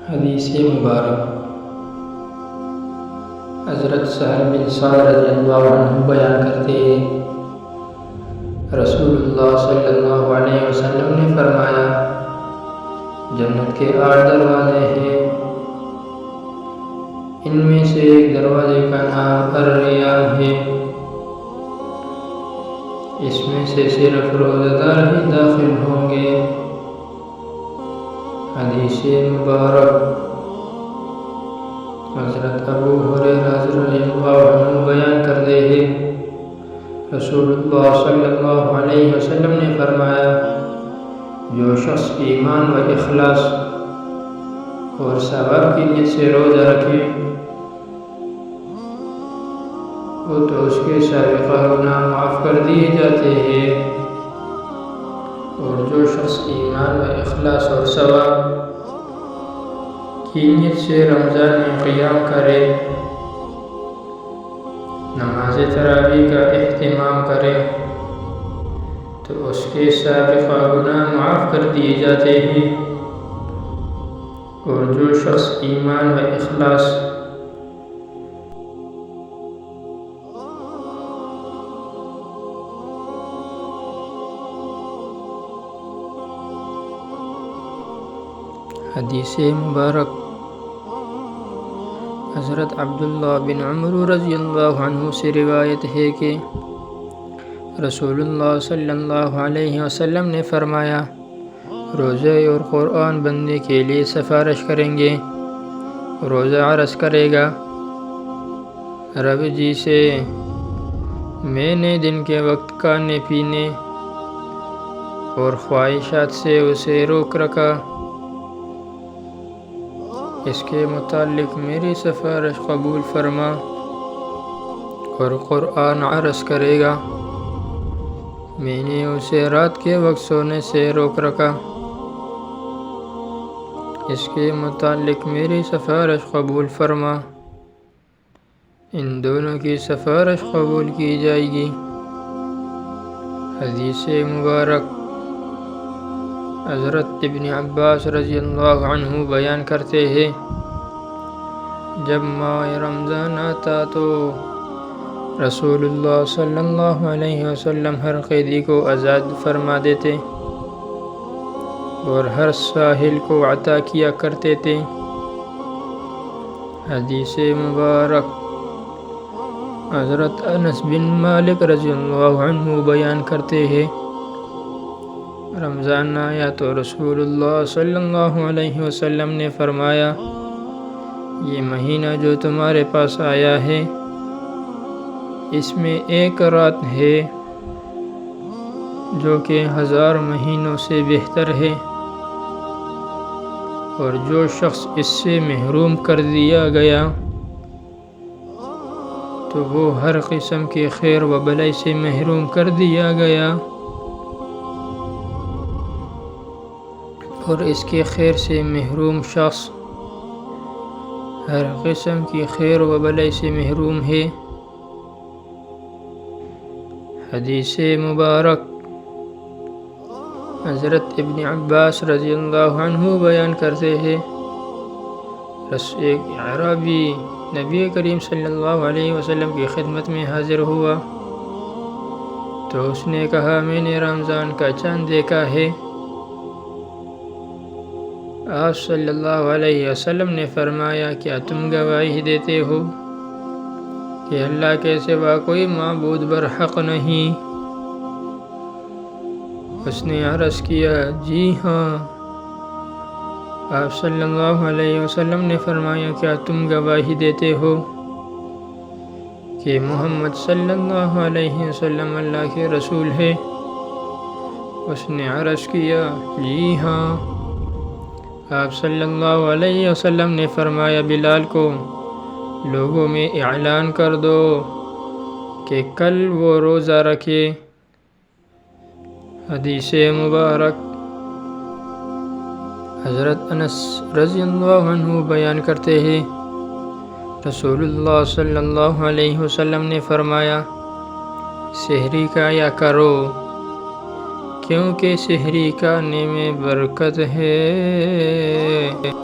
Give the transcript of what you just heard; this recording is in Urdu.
حدیث مبارک حضرت سہل بن سعد رضی اللہ عنہ بیان کرتے ہیں، رسول اللہ صلی اللہ علیہ وسلم نے فرمایا، جنت کے 8 دروازے ہیں، ان میں سے ایک دروازے کا نام الریان ہے، اس میں سے صرف روزہ دار ہی داخل ہوں گے۔ حدیث مبارک حضرت ابو ہریرہ رضی اللہ عنہ بیان کرتے ہیں، رسول اللہ صلی اللہ علیہ وسلم نے فرمایا، جو شخص ایمان و اخلاص اور ثواب کی نیت سے روزہ رکھے وہ تو اس کے سابقہ گناہ معاف کر دیے جاتے ہیں، اور جو شخص ایمان و اخلاص اور ثواب کی نیت سے رمضان میں قیام کرے، نماز تراویح کا اہتمام کرے تو اس کے سابقہ گناہ معاف کر دیے جاتے ہیں، اور جو شخص ایمان و اخلاص حدیث مبارک حضرت عبداللہ بن عمر رضی اللہ عنہ سے روایت ہے کہ رسول اللہ صلی اللہ علیہ وسلم نے فرمایا، روزہ اور قرآن بندے کے لیے سفارش کریں گے۔ روزہ عرض کرے گا، رب جی سے میں نے دن کے وقت کھانے پینے اور خواہشات سے اسے روک رکھا، اس کے متعلق میری سفارش قبول فرما۔ اور قرآن عرض کرے گا، میں نے اسے رات کے وقت سونے سے روک رکھا، اس کے متعلق میری سفارش قبول فرما۔ ان دونوں کی سفارش قبول کی جائے گی۔ حدیث مبارک حضرت ابن عباس رضی اللہ عنہ بیان کرتے ہیں، جب ماہ رمضان آتا تو رسول اللہ صلی اللہ علیہ وسلم ہر قیدی کو آزاد فرما دیتے اور ہر سائل کو عطا کیا کرتے تھے۔ حدیث مبارک حضرت انس بن مالک رضی اللہ عنہ بیان کرتے ہیں، رمضان آیا تو رسول اللہ صلی اللہ علیہ وسلم نے فرمایا، یہ مہینہ جو تمہارے پاس آیا ہے، اس میں ایک رات ہے جو کہ 1000 مہینوں سے بہتر ہے، اور جو شخص اس سے محروم کر دیا گیا تو وہ ہر قسم کے خیر و بلائی سے محروم کر دیا گیا، اور اس کے خیر سے محروم شخص ہر قسم کی خیر و بلائی سے محروم ہے۔ حدیث مبارک حضرت ابن عباس رضی اللہ عنہ بیان کرتے ہیں، ایک اعرابی نبی کریم صلی اللہ علیہ وسلم کی خدمت میں حاضر ہوا تو اس نے کہا، میں نے رمضان کا چاند دیکھا ہے۔ آپ صلی اللہ علیہ وسلم نے فرمایا، کیا تم گواہی دیتے ہو کہ اللہ کے سوا کوئی معبود برحق نہیں؟ اس نے عرض کیا، جی ہاں۔ آپ صلی اللہ علیہ وسلم نے فرمایا، کیا تم گواہی دیتے ہو کہ محمد صلی اللہ علیہ وسلم اللہ کے رسول ہے؟ اس نے عرض کیا، جی ہاں۔ آپ صلی اللہ علیہ وسلم نے فرمایا، بلال کو لوگوں میں اعلان کر دو کہ کل وہ روزہ رکھے۔ حدیث مبارک حضرت انس رضی اللہ عنہ بیان کرتے ہیں، رسول اللہ صلی اللہ علیہ وسلم نے فرمایا، سحری کھایا کرو کیونکہ سحری کھانے میں برکت ہے۔